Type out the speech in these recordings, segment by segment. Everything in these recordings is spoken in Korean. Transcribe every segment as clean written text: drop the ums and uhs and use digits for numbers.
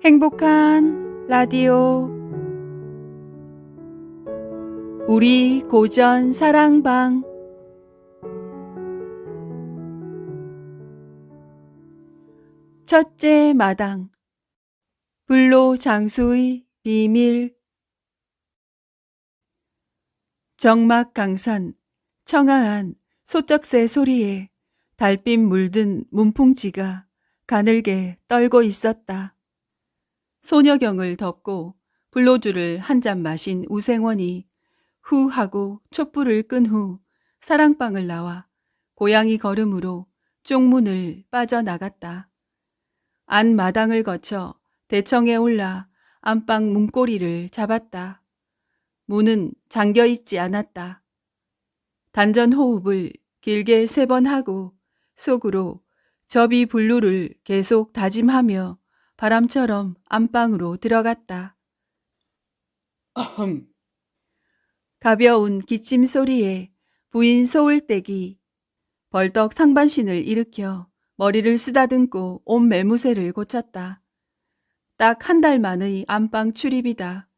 행복한 라디오. 우리 고전 사랑방. 첫째 마당. 불로장수의 비밀. 정막강산 청아한 소쩍새 소리에 달빛 물든 문풍지가 가늘게 떨고 있었다. 소녀경을 덮고 불로주를 한 잔 마신 우생원이 후 하고 촛불을 끈 후 사랑방을 나와 고양이 걸음으로 쪽문을 빠져나갔다. 안마당을 거쳐 대청에 올라 안방 문고리를 잡았다. 문은 잠겨있지 않았다. 단전 호흡을 길게 3번 하고 속으로 접이 불루를 계속 다짐하며 바람처럼 안방으로 들어갔다. 가벼운 기침 소리에 부인 소울댁이 벌떡 상반신을 일으켜 머리를 쓰다듬고 온 매무새를 고쳤다. 딱 한 달 만의 안방 출입이다.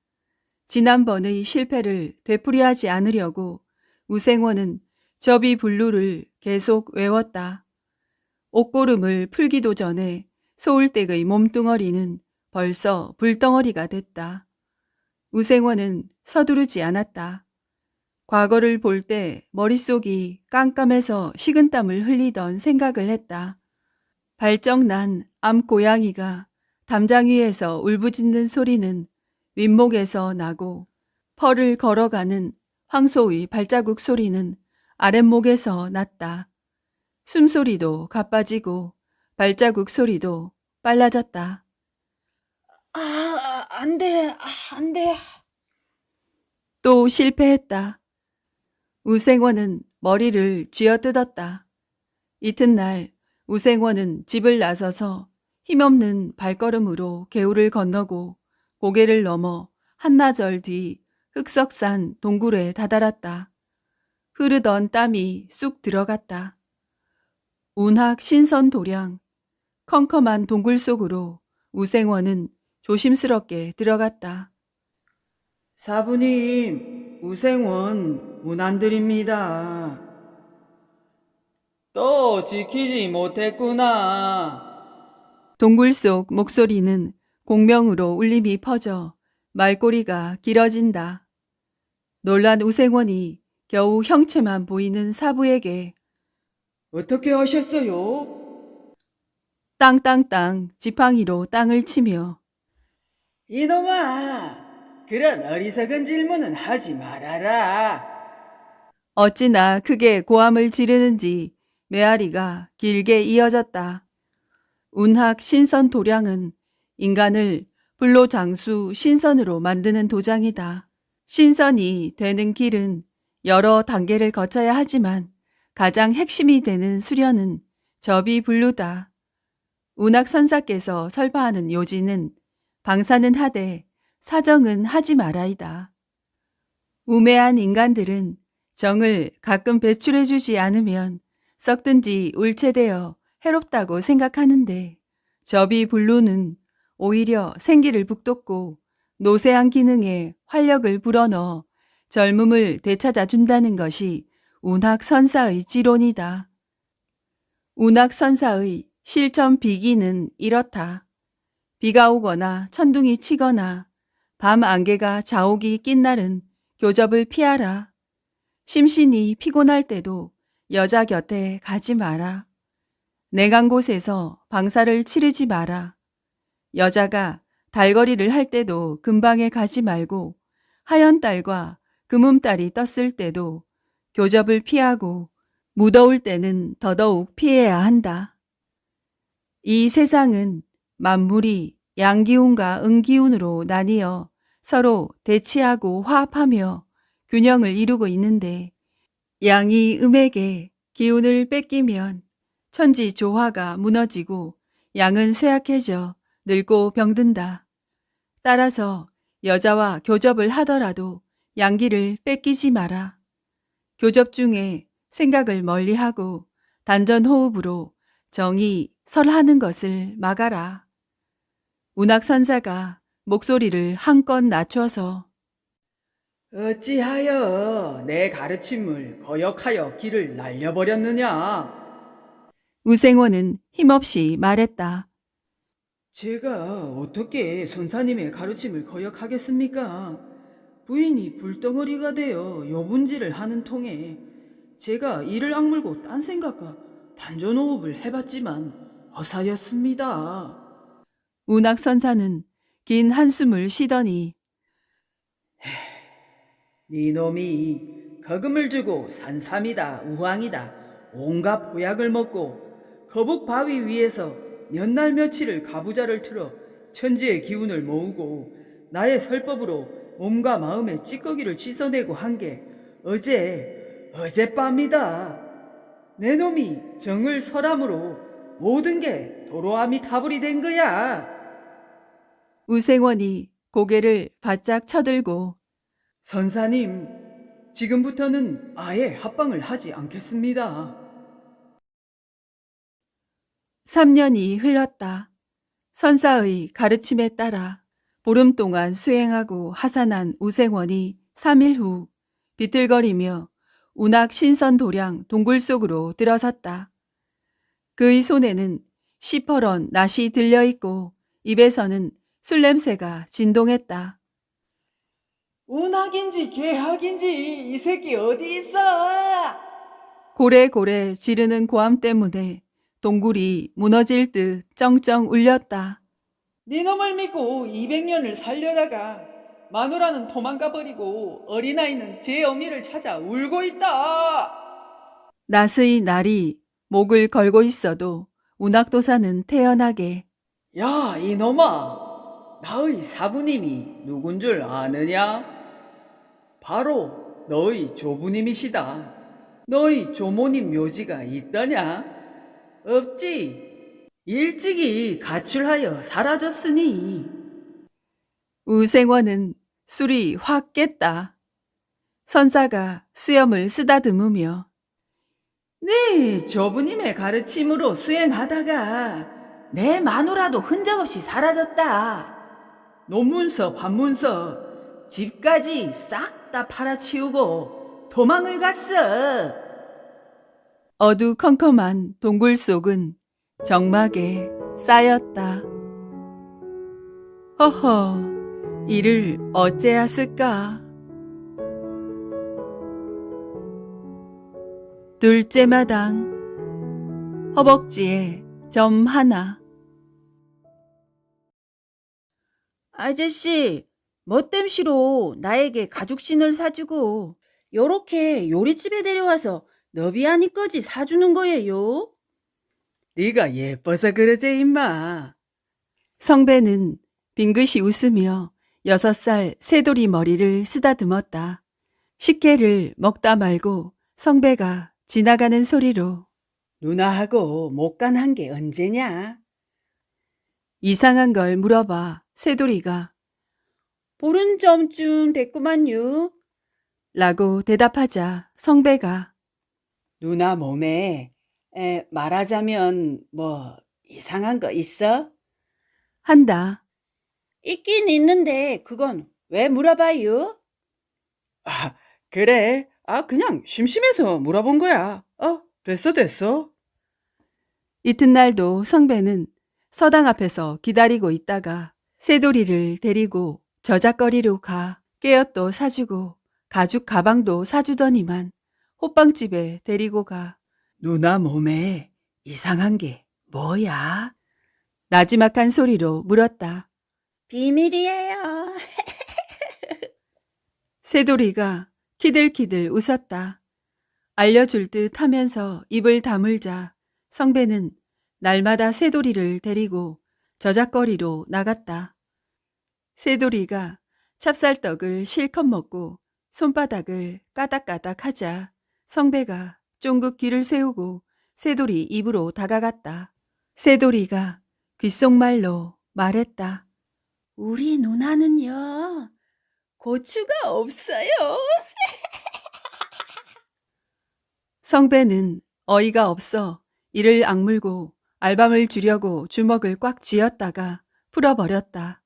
지난번의 실패를 되풀이하지 않으려고 우생원은 접이 불루를 계속 외웠다. 옷고름을 풀기도 전에 소울댁의 몸뚱어리는 벌써 불덩어리가 됐다. 우생원은 서두르지 않았다. 과거를 볼 때 머릿속이 깜깜해서 식은땀을 흘리던 생각을 했다. 발정난 암고양이가 담장 위에서 울부짖는 소리는 윗목에서 나고 펄을 걸어가는 황소의 발자국 소리는 아랫목에서 났다. 숨소리도 가빠지고 발자국 소리도 빨라졌다. 안 돼, 안 돼. 또 실패했다. 우생원은 머리를 쥐어뜯었다. 이튿날 우생원은 집을 나서서 힘없는 발걸음으로 개울을 건너고 고개를 넘어 한나절 뒤 흑석산 동굴에 다다랐다. 흐르던 땀이 쑥 들어갔다. 운학 신선 도량, 컴컴한 동굴 속으로 우생원은 조심스럽게 들어갔다. 사부님, 우생원 문 안 드립니다. 또 지키지 못했구나. 동굴 속 목소리는 공명으로 울림이 퍼져 말꼬리가 길어진다. 놀란 우생원이 겨우 형체만 보이는 사부에게 어떻게 하셨어요? 땅땅땅 지팡이로 땅을 치며 이놈아, 그런 어리석은 질문은 하지 말아라. 어찌나 크게 고함을 지르는지 메아리가 길게 이어졌다. 운학 신선 도량은 인간을 불로장수 신선으로 만드는 도장이다. 신선이 되는 길은 여러 단계를 거쳐야 하지만 가장 핵심이 되는 수련은 접이 불루다. 운학 선사께서 설파하는 요지는 방사는 하되 사정은 하지 말아이다. 우매한 인간들은 정을 가끔 배출해주지 않으면 썩든지 울체되어 해롭다고 생각하는데 접이 불루는 오히려 생기를 북돋고 노쇠한 기능에 활력을 불어넣어 젊음을 되찾아준다는 것이 운학선사의 지론이다. 운학선사의 실천 비기는 이렇다. 비가 오거나 천둥이 치거나 밤 안개가 자욱이 낀 날은 교접을 피하라. 심신이 피곤할 때도 여자 곁에 가지 마라. 냉한 곳에서 방사를 치르지 마라. 여자가 달거리를 할 때도 근방에 가지 말고 하얀 딸과 금음 딸이 떴을 때도 교접을 피하고 무더울 때는 더더욱 피해야 한다. 이 세상은 만물이 양기운과 음기운으로 나뉘어 서로 대치하고 화합하며 균형을 이루고 있는데 양이 음에게 기운을 뺏기면 천지 조화가 무너지고 양은 쇠약해져 늙고 병든다. 따라서 여자와 교접을 하더라도 양기를 뺏기지 마라. 교접 중에 생각을 멀리하고 단전 호흡으로 정이 설하는 것을 막아라. 운학선사가 목소리를 한껏 낮춰서 어찌하여 내 가르침을 거역하여 길을 날려버렸느냐? 우생원은 힘없이 말했다. 제가 어떻게 선사님의 가르침을 거역하겠습니까? 부인이 불덩어리가 되어 여분질을 하는 통에 제가 이를 악물고 딴 생각과 단전호흡을 해봤지만 허사였습니다. 운학선사는 긴 한숨을 쉬더니 니놈이 거금을 주고 산삼이다 우황이다 온갖 보약을 먹고 거북 바위 위에서 몇 날 며칠을 가부좌를 틀어 천지의 기운을 모으고 나의 설법으로 몸과 마음의 찌꺼기를 씻어내고 한 게 어젯밤이다. 내 놈이 정을 설함으로 모든 게 도로아미 타불이 된 거야. 우생원이 고개를 바짝 쳐들고 선사님, 지금부터는 아예 합방을 하지 않겠습니다. 3년이 흘렀다. 선사의 가르침에 따라 보름 동안 수행하고 하산한 우생원이 3일 후 비틀거리며 운학 신선도량 동굴 속으로 들어섰다. 그의 손에는 시퍼런 낫이 들려있고 입에서는 술 냄새가 진동했다. 운학인지 개학인지 이 새끼 어디 있어? 고래고래 지르는 고함 때문에 동굴이 무너질 듯 쩡쩡 울렸다. 니놈을 믿고 200년을 살려다가 마누라는 도망가버리고 어린아이는 제 어미를 찾아 울고 있다. 낫의 날이 목을 걸고 있어도 운학도사는 태연하게 야, 이놈아, 나의 사부님이 누군 줄 아느냐? 바로 너의 조부님이시다. 너의 조모님 묘지가 있더냐? 없지. 일찍이 가출하여 사라졌으니. 우생원은 술이 확 깼다. 선사가 수염을 쓰다듬으며 네 조부님의 가르침으로 수행하다가 내 마누라도 흔적 없이 사라졌다. 논문서, 반문서, 집까지 싹 다 팔아치우고 도망을 갔어. 어두컴컴한 동굴 속은 정막에 쌓였다. 허허, 이를 어째였을까? 둘째 마당, 허벅지에 점 하나. 아저씨, 뭐 땜시로 나에게 가죽신을 사주고 요렇게 요리집에 데려와서 너비아니까지 사주는 거예요? 네가 예뻐서 그러지 임마. 성배는 빙긋이 웃으며 6살 새돌이 머리를 쓰다듬었다. 식혜를 먹다 말고 성배가 지나가는 소리로 누나하고 못 간 한 게 언제냐? 이상한 걸 물어봐 새돌이가 보름 전쯤 됐구만요. 라고 대답하자 성배가 누나 몸에 말하자면 뭐 이상한 거 있어? 한다. 있긴 있는데 그건 왜 물어봐요? 아, 그래. 그냥 심심해서 물어본 거야. 됐어. 이튿날도 성배는 서당 앞에서 기다리고 있다가 새돌이를 데리고 저작거리로 가 깨엇도 사주고 가죽 가방도 사주더니만 호빵집에 데리고 가 누나 몸에 이상한 게 뭐야? 나지막한 소리로 물었다. 비밀이에요. 새돌이가 키들키들 웃었다. 알려줄 듯 하면서 입을 다물자 성배는 날마다 새돌이를 데리고 저작거리로 나갔다. 새돌이가 찹쌀떡을 실컷 먹고 손바닥을 까닥까닥 하자 성배가 쫑긋 귀를 세우고 새돌이 입으로 다가갔다. 새돌이가 귓속말로 말했다. 우리 누나는요, 고추가 없어요. 성배는 어이가 없어 이를 악물고 알밤을 주려고 주먹을 꽉 쥐었다가 풀어버렸다.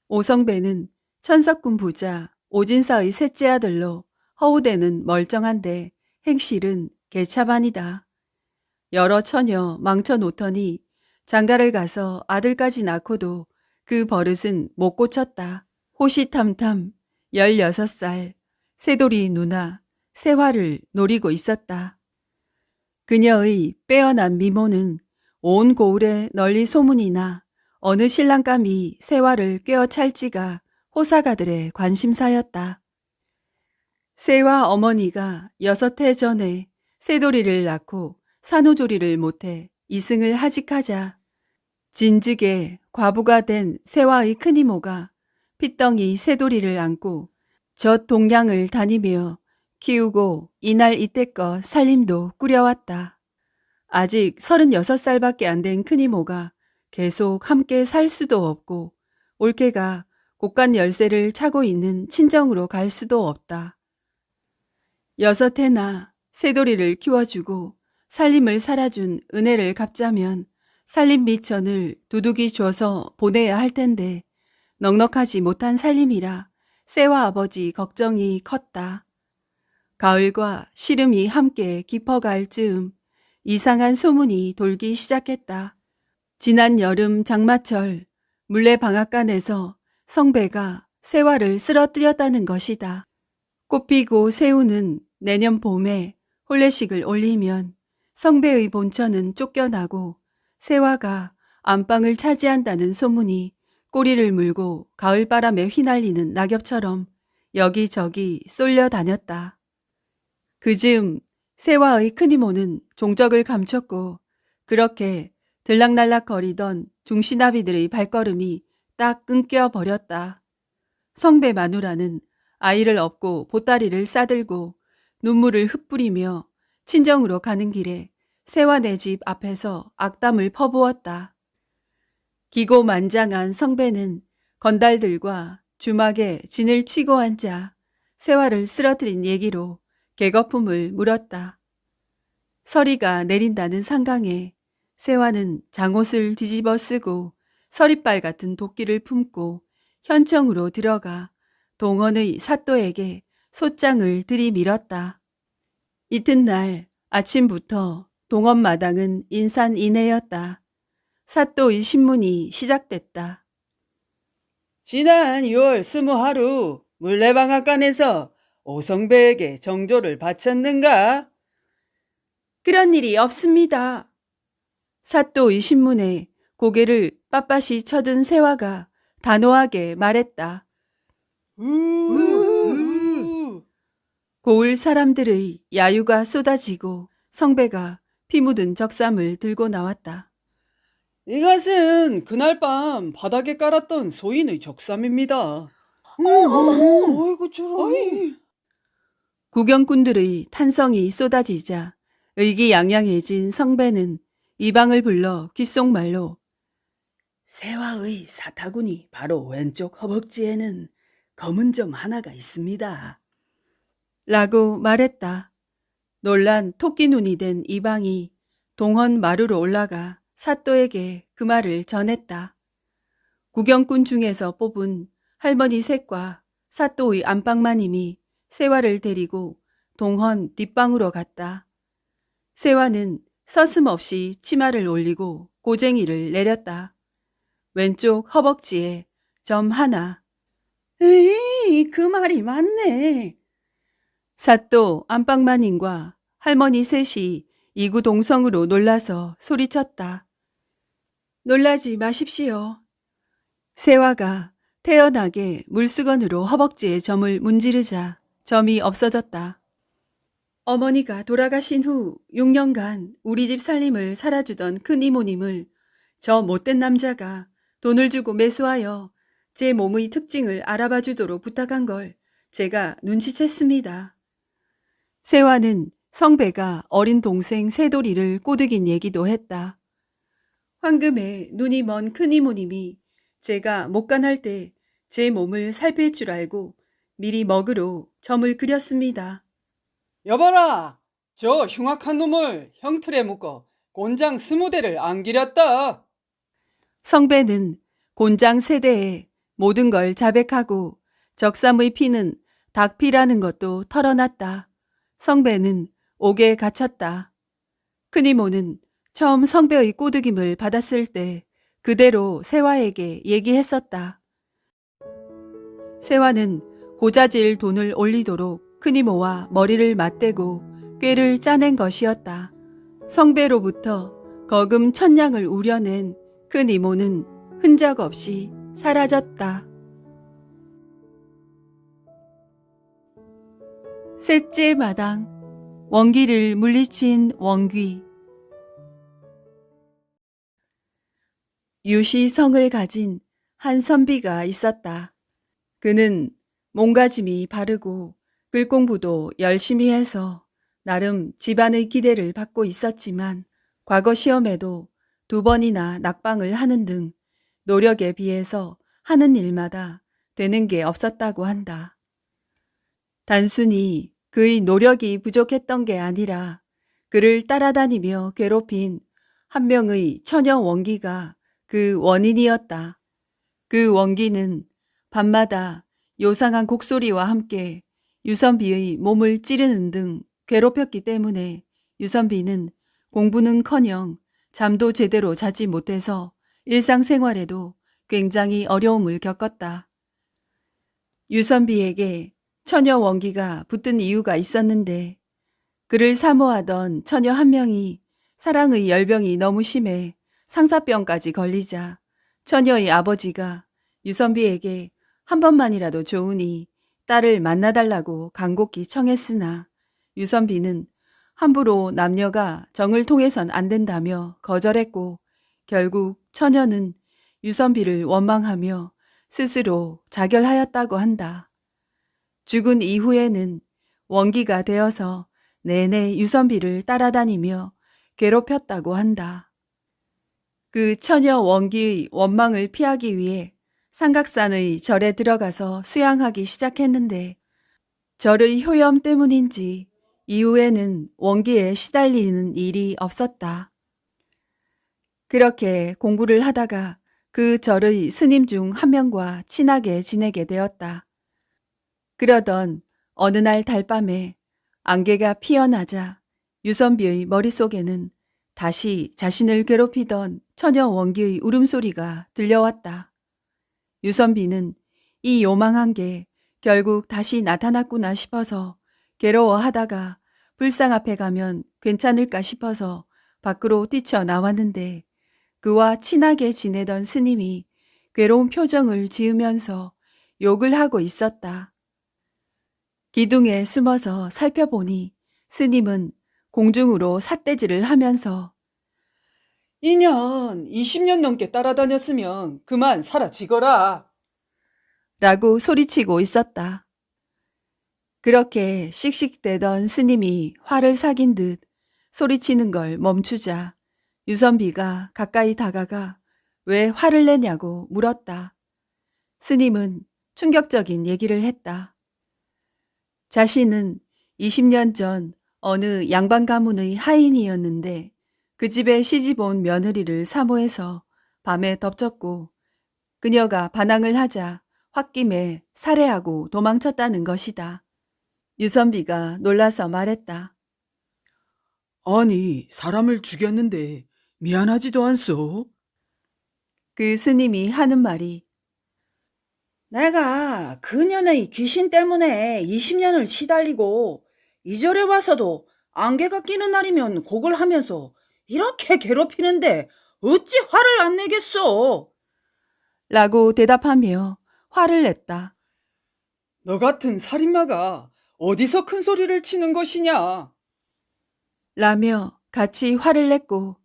오성배는 천석군 부자 오진사의 셋째 아들로 허우대는 멀쩡한데 행실은 개차반이다. 여러 처녀 망쳐놓더니 장가를 가서 아들까지 낳고도 그 버릇은 못 고쳤다. 호시탐탐 16살 새돌이 누나 세화를 노리고 있었다. 그녀의 빼어난 미모는 온 고을에 널리 소문이 나 어느 신랑감이 세화를 꿰어찰지가 호사가들의 관심사였다. 세화 어머니가 6해 전에 새돌이를 낳고 산후조리를 못해 이승을 하직하자 진즉에 과부가 된 세화의 큰이모가 핏덩이 새돌이를 안고 젖 동량을 다니며 키우고 이날 이때껏 살림도 꾸려왔다. 아직 36살밖에 안 된 큰이모가 계속 함께 살 수도 없고 올케가 곳간 열쇠를 차고 있는 친정으로 갈 수도 없다. 6해나 새돌이를 키워주고 살림을 살아준 은혜를 갚자면 살림 미천을 두둑이 줘서 보내야 할 텐데 넉넉하지 못한 살림이라 새와 아버지 걱정이 컸다. 가을과 시름이 함께 깊어갈 즈음 이상한 소문이 돌기 시작했다. 지난 여름 장마철 물레방앗간에서 성배가 새화를 쓰러뜨렸다는 것이다. 꽃피고 새우는 내년 봄에 혼례식을 올리면 성배의 본처는 쫓겨나고 새화가 안방을 차지한다는 소문이 꼬리를 물고 가을바람에 휘날리는 낙엽처럼 여기저기 쏠려 다녔다. 그즈음 새화의 큰이모는 종적을 감췄고 그렇게 들락날락 거리던 중시나비들의 발걸음이 딱 끊겨버렸다. 성배 마누라는 아이를 업고 보따리를 싸들고 눈물을 흩뿌리며 친정으로 가는 길에 새화네 집 앞에서 악담을 퍼부었다. 기고만장한 성배는 건달들과 주막에 진을 치고 앉아 새화를 쓰러뜨린 얘기로 개거품을 물었다. 서리가 내린다는 상강에 새화는 장옷을 뒤집어 쓰고 서리빨 같은 도끼를 품고 현청으로 들어가 동헌의 사또에게 솥장을 들이밀었다. 이튿날 아침부터 동헌 마당은 인산인해였다. 사또의 신문이 시작됐다. 지난 6월 20하루 물레방앗간에서 오성배에게 정조를 바쳤는가? 그런 일이 없습니다. 사또의 신문에 고개를 빳빳이 쳐든 새화가 단호하게 말했다. 고을 사람들의 야유가 쏟아지고 성배가 피 묻은 적삼을 들고 나왔다. 이것은 그날 밤 바닥에 깔았던 소인의 적삼입니다. 어이구 저런. 구경꾼들의 탄성이 쏟아지자 의기양양해진 성배는 이방을 불러 귓속말로 세화의 사타구니 바로 왼쪽 허벅지에는 검은 점 하나가 있습니다. 라고 말했다. 놀란 토끼 눈이 된 이방이 동헌 마루로 올라가 사또에게 그 말을 전했다. 구경꾼 중에서 뽑은 할머니 셋과 사또의 안방마님이 세화를 데리고 동헌 뒷방으로 갔다. 세화는 서슴없이 치마를 올리고 고쟁이를 내렸다. 왼쪽 허벅지에 점 하나. 에이, 그 말이 맞네. 사또 안방마님과 할머니 셋이 이구동성으로 놀라서 소리쳤다. 놀라지 마십시오. 세화가 태연하게 물수건으로 허벅지에 점을 문지르자 점이 없어졌다. 어머니가 돌아가신 후 6년간 우리 집 살림을 살아주던 큰 이모님을 저 못된 남자가 돈을 주고 매수하여 제 몸의 특징을 알아봐 주도록 부탁한 걸 제가 눈치챘습니다. 세화는 성배가 어린 동생 새돌이를 꼬드긴 얘기도 했다. 황금에 눈이 먼 큰 이모님이 제가 목간할 때 제 몸을 살필 줄 알고 미리 먹으로 점을 그렸습니다. 여봐라! 저 흉악한 놈을 형틀에 묶어 곤장 20대를 안기렸다. 성배는 곤장 세대에 모든 걸 자백하고 적삼의 피는 닭피라는 것도 털어놨다. 성배는 옥에 갇혔다. 큰이모는 처음 성배의 꼬드김을 받았을 때 그대로 세화에게 얘기했었다. 세화는 고자질 돈을 올리도록 큰이모와 머리를 맞대고 꾀를 짜낸 것이었다. 성배로부터 거금 1000냥을 우려낸 큰이모는 흔적 없이 사라졌다. 셋째 마당, 원기를 물리친 원귀. 유시성을 가진 한 선비가 있었다. 그는 몸가짐이 바르고 글공부도 열심히 해서 나름 집안의 기대를 받고 있었지만 과거 시험에도 2번이나 낙방을 하는 등 노력에 비해서 하는 일마다 되는 게 없었다고 한다. 단순히 그의 노력이 부족했던 게 아니라 그를 따라다니며 괴롭힌 한 명의 처녀 원기가 그 원인이었다. 그 원기는 밤마다 요상한 곡소리와 함께 유선비의 몸을 찌르는 등 괴롭혔기 때문에 유선비는 공부는커녕 잠도 제대로 자지 못해서 일상생활에도 굉장히 어려움을 겪었다. 유선비에게 처녀 원기가 붙은 이유가 있었는데 그를 사모하던 처녀 한 명이 사랑의 열병이 너무 심해 상사병까지 걸리자 처녀의 아버지가 유선비에게 한 번만이라도 좋으니 딸을 만나달라고 간곡히 청했으나 유선비는 함부로 남녀가 정을 통해선 안 된다며 거절했고 결국 처녀는 유선비를 원망하며 스스로 자결하였다고 한다. 죽은 이후에는 원기가 되어서 내내 유선비를 따라다니며 괴롭혔다고 한다. 그 처녀 원기의 원망을 피하기 위해 삼각산의 절에 들어가서 수양하기 시작했는데 절의 효염 때문인지 이후에는 원기에 시달리는 일이 없었다. 그렇게 공부를 하다가 그 절의 스님 중 한 명과 친하게 지내게 되었다. 그러던 어느 날 달밤에 안개가 피어나자 유선비의 머릿속에는 다시 자신을 괴롭히던 처녀 원기의 울음소리가 들려왔다. 유선비는 이 요망한 게 결국 다시 나타났구나 싶어서 괴로워하다가 불상 앞에 가면 괜찮을까 싶어서 밖으로 뛰쳐나왔는데 그와 친하게 지내던 스님이 괴로운 표정을 지으면서 욕을 하고 있었다. 기둥에 숨어서 살펴보니 스님은 공중으로 삿대질을 하면서 인연 20년 넘게 따라다녔으면 그만 사라지거라. 라고 소리치고 있었다. 그렇게 씩씩대던 스님이 화를 사긴 듯 소리치는 걸 멈추자 유선비가 가까이 다가가 왜 화를 내냐고 물었다. 스님은 충격적인 얘기를 했다. 자신은 20년 전 어느 양반 가문의 하인이었는데 그 집에 시집온 며느리를 사모해서 밤에 덮쳤고 그녀가 반항을 하자 홧김에 살해하고 도망쳤다는 것이다. 유선비가 놀라서 말했다. 아니, 사람을 죽였는데 미안하지도 않소? 그 스님이 하는 말이 내가 그년의 귀신 때문에 20년을 시달리고 이 절에 와서도 안개가 끼는 날이면 곡을 하면서 이렇게 괴롭히는데 어찌 화를 안 내겠소? 라고 대답하며 화를 냈다. 너 같은 살인마가 어디서 큰 소리를 치는 것이냐? 라며 같이 화를 냈고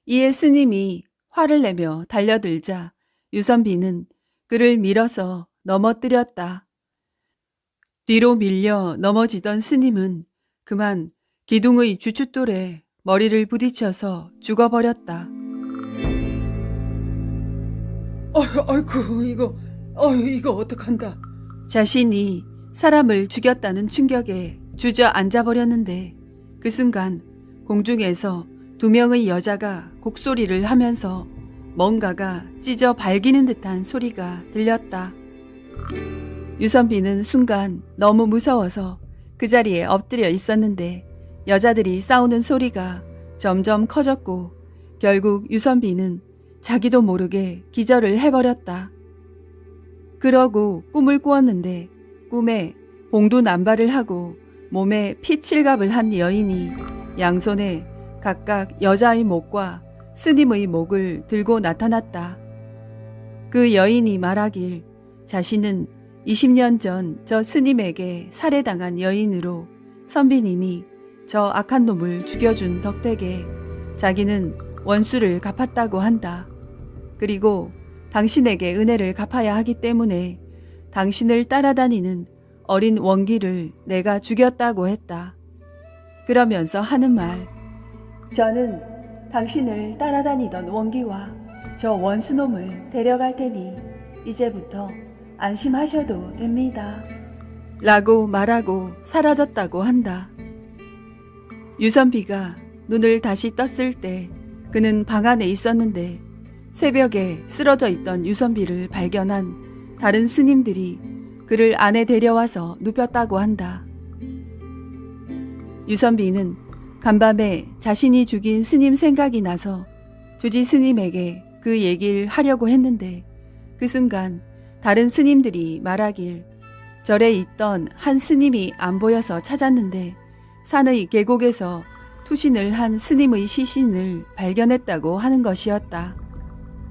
이에 스님이 화를 내며 달려들자 유선비는 그를 밀어서 넘어뜨렸다. 뒤로 밀려 넘어지던 스님은 그만 기둥의 주춧돌에 머리를 부딪혀서 죽어버렸다. 아이고, 이거 어떡한다. 자신이 사람을 죽였다는 충격에 주저앉아 버렸는데 그 순간 공중에서 2명의 여자가 곡소리를 하면서 뭔가가 찢어 발기는 듯한 소리가 들렸다. 유선비는 순간 너무 무서워서 그 자리에 엎드려 있었는데 여자들이 싸우는 소리가 점점 커졌고 결국 유선비는 자기도 모르게 기절을 해버렸다. 그러고 꿈을 꾸었는데 꿈에 봉도 남발을 하고 몸에 피칠갑을 한 여인이 양손에 각각 여자의 목과 스님의 목을 들고 나타났다. 그 여인이 말하길 자신은 20년 전 저 스님에게 살해당한 여인으로 선비님이 저 악한 놈을 죽여준 덕택에 자기는 원수를 갚았다고 한다. 그리고 당신에게 은혜를 갚아야 하기 때문에 당신을 따라다니는 어린 원기를 내가 죽였다고 했다. 그러면서 하는 말, 저는 당신을 따라다니던 원기와 저 원수놈을 데려갈 테니 이제부터 안심하셔도 됩니다. 라고 말하고 사라졌다고 한다. 유선비가 눈을 다시 떴을 때 그는 방 안에 있었는데 새벽에 쓰러져 있던 유선비를 발견한 다른 스님들이 그를 안에 데려와서 눕혔다고 한다. 유선비는 간밤에 자신이 죽인 스님 생각이 나서 주지 스님에게 그 얘기를 하려고 했는데 그 순간 다른 스님들이 말하길 절에 있던 한 스님이 안 보여서 찾았는데 산의 계곡에서 투신을 한 스님의 시신을 발견했다고 하는 것이었다.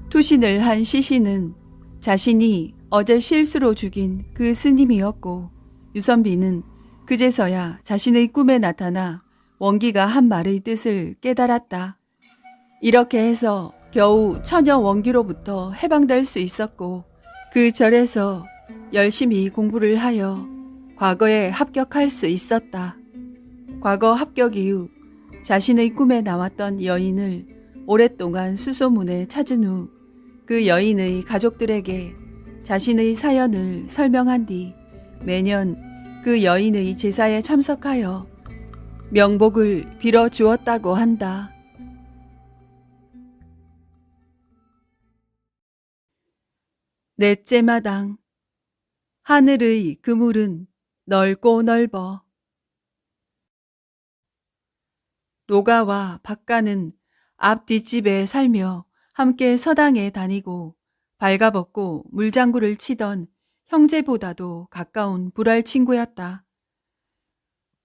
투신을 한 시신은 자신이 어제 실수로 죽인 그 스님이었고 유선비는 그제서야 자신의 꿈에 나타나 원기가 한 말의 뜻을 깨달았다. 이렇게 해서 겨우 처녀 원기로부터 해방될 수 있었고 그 절에서 열심히 공부를 하여 과거에 합격할 수 있었다. 과거 합격 이후 자신의 꿈에 나왔던 여인을 오랫동안 수소문에 찾은 후 그 여인의 가족들에게 자신의 사연을 설명한 뒤 매년 그 여인의 제사에 참석하여 명복을 빌어 주었다고 한다. 넷째 마당. 하늘의 그물은 넓고 넓어. 노가와 박가는 앞 뒷집에 살며 함께 서당에 다니고 발가벗고 물장구를 치던 형제보다도 가까운 불알 친구였다.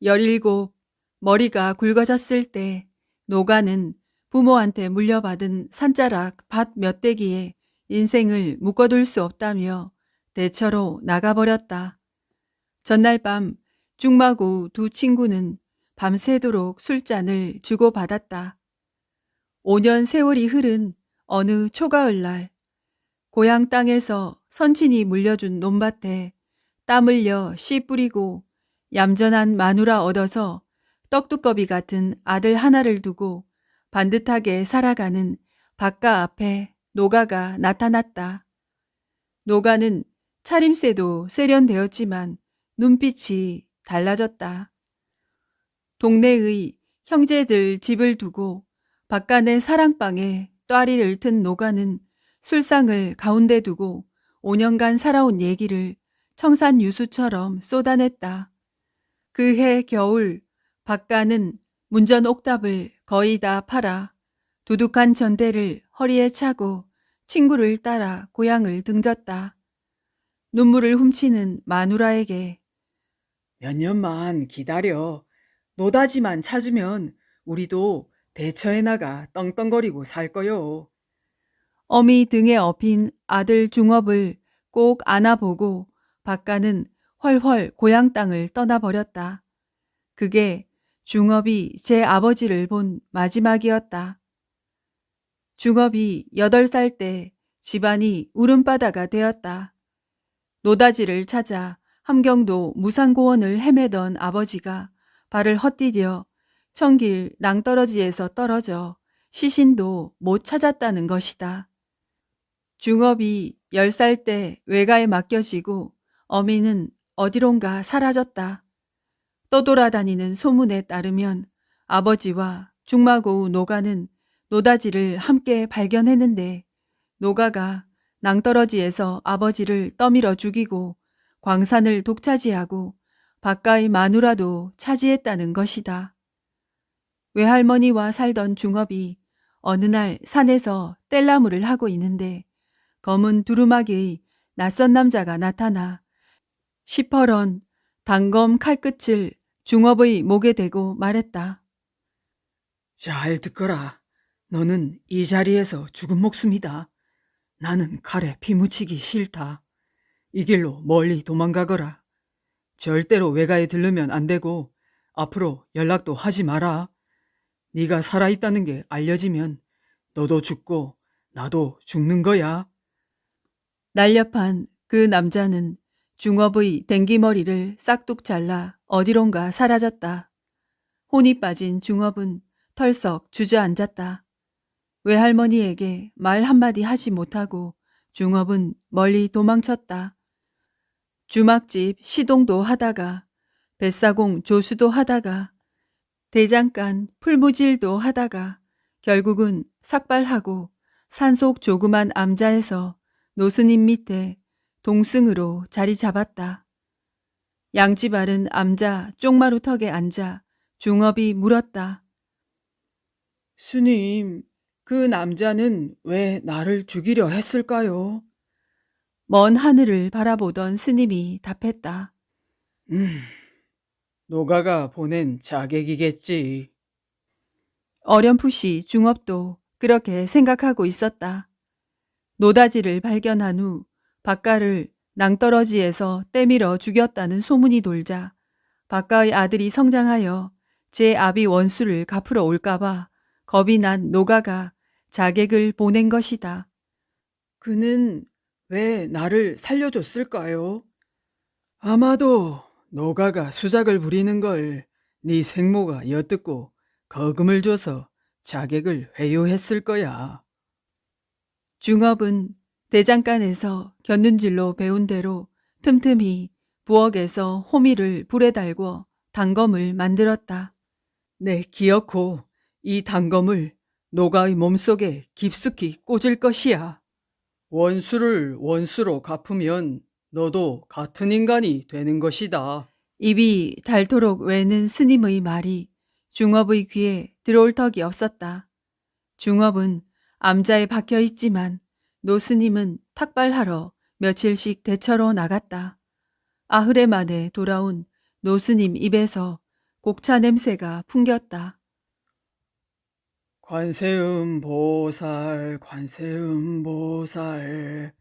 17 머리가 굵어졌을 때 노가는 부모한테 물려받은 산자락 밭 몇 대기에 인생을 묶어둘 수 없다며 대처로 나가버렸다. 전날 밤 중마고 두 친구는 밤새도록 술잔을 주고받았다. 5년 세월이 흐른 어느 초가을날 고향 땅에서 선친이 물려준 논밭에 땀 흘려 씨 뿌리고 얌전한 마누라 얻어서 떡두꺼비 같은 아들 하나를 두고 반듯하게 살아가는 박가 앞에 노가가 나타났다. 노가는 차림새도 세련되었지만 눈빛이 달라졌다. 동네의 형제들 집을 두고 박간의 사랑방에 또아리를 튼 노가는 술상을 가운데 두고 5년간 살아온 얘기를 청산유수처럼 쏟아냈다. 그해 겨울 박간은 문전 옥답을 거의 다 팔아 두둑한 전대를 허리에 차고 친구를 따라 고향을 등졌다. 눈물을 훔치는 마누라에게 몇 년만 기다려. 노다지만 찾으면 우리도 대처해 나가 떵떵거리고 살 거요. 어미 등에 업힌 아들 중업을 꼭 안아보고 박가는 헐헐 고향 땅을 떠나버렸다. 그게 중업이 제 아버지를 본 마지막이었다. 중업이 8살 때 집안이 울음바다가 되었다. 노다지를 찾아 함경도 무산고원을 헤매던 아버지가 발을 헛디뎌 청길 낭떠러지에서 떨어져 시신도 못 찾았다는 것이다. 중업이 10살 때 외가에 맡겨지고 어미는 어디론가 사라졌다. 떠돌아다니는 소문에 따르면 아버지와 중마고우 노가는 노다지를 함께 발견했는데 노가가 낭떠러지에서 아버지를 떠밀어 죽이고 광산을 독차지하고 바깥의 마누라도 차지했다는 것이다. 외할머니와 살던 중업이 어느 날 산에서 뗄나무를 하고 있는데 검은 두루마기의 낯선 남자가 나타나 시퍼런 단검 칼끝을 중업의 목에 대고 말했다. 잘 듣거라. 너는 이 자리에서 죽은 목숨이다. 나는 칼에 피 묻히기 싫다. 이 길로 멀리 도망가거라. 절대로 외가에 들르면 안 되고 앞으로 연락도 하지 마라. 네가 살아있다는 게 알려지면 너도 죽고 나도 죽는 거야. 날렵한 그 남자는 중업의 댕기머리를 싹둑 잘라 어디론가 사라졌다. 혼이 빠진 중업은 털썩 주저앉았다. 외할머니에게 말 한마디 하지 못하고 중업은 멀리 도망쳤다. 주막집 시동도 하다가 뱃사공 조수도 하다가 대장간 풀무질도 하다가 결국은 삭발하고 산속 조그만 암자에서 노스님 밑에 동승으로 자리 잡았다. 양지 바른 암자 쪽마루 턱에 앉아 중업이 물었다. 스님, 그 남자는 왜 나를 죽이려 했을까요? 먼 하늘을 바라보던 스님이 답했다. 노가가 보낸 자객이겠지. 어렴풋이 중업도 그렇게 생각하고 있었다. 노다지를 발견한 후 박가를 낭떠러지에서 떼밀어 죽였다는 소문이 돌자 박가의 아들이 성장하여 제 아비 원수를 갚으러 올까봐 겁이 난 노가가 자객을 보낸 것이다. 그는 왜 나를 살려줬을까요? 아마도 노가가 수작을 부리는 걸 네 생모가 엿듣고 거금을 줘서 자객을 회유했을 거야. 중업은 대장간에서 곁눈질로 배운 대로 틈틈이 부엌에서 호미를 불에 달궈 단검을 만들었다. 네, 기어코 이 단검을 노가의 몸속에 깊숙이 꽂을 것이야. 원수를 원수로 갚으면 너도 같은 인간이 되는 것이다. 입이 닳도록 외는 스님의 말이 중업의 귀에 들어올 턱이 없었다. 중업은 암자에 박혀 있지만 노 스님은 탁발하러 며칠씩 대처로 나갔다. 아흐레 만에 돌아온 노 스님 입에서 곡차 냄새가 풍겼다. 관세음 보살, 관세음 보살.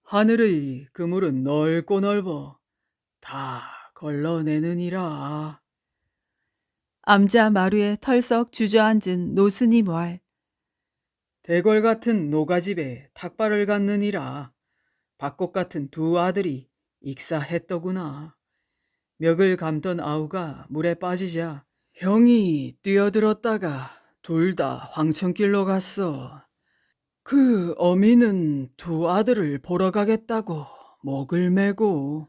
하늘의 그물은 넓고 넓어 다 걸러내느니라. 암자 마루에 털썩 주저앉은 노 스님 왈. 대궐 같은 노가집에 탁발을 갖느니라. 박곡 같은 두 아들이 익사했더구나. 멱을 감던 아우가 물에 빠지자 형이 뛰어들었다가 둘 다 황천길로 갔어. 그 어미는 두 아들을 보러 가겠다고 목을 메고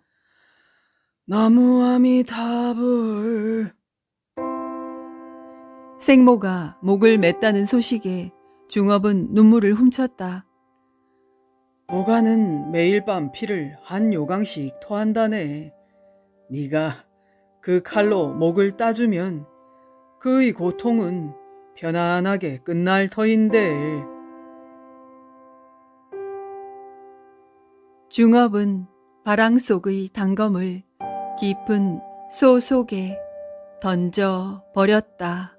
나무아미타불. 생모가 목을 맸다는 소식에 중업은 눈물을 훔쳤다. 노가는 매일 밤 피를 한 요강씩 토한다네. 네가 그 칼로 목을 따주면 그의 고통은 편안하게 끝날 터인데. 중업은 바랑 속의 단검을 깊은 소 속에 던져 버렸다.